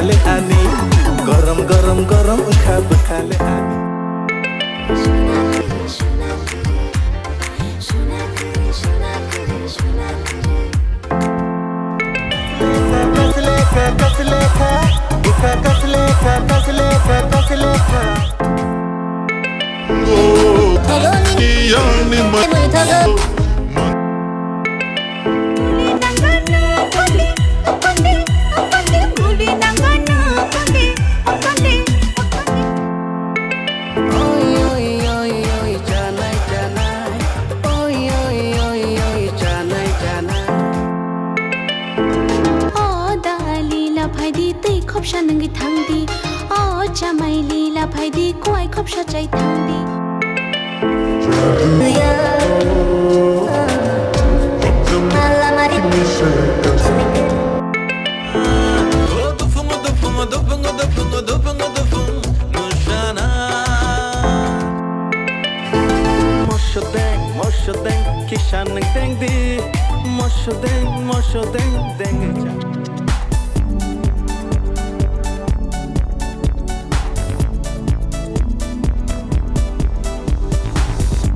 খালে আনি গরম গরম গরম খাব খালে আনি khopsha nangi thangdi o chamai lila phaidi koi khopsha chai thangdi Kishan deng di, mosho deng deng.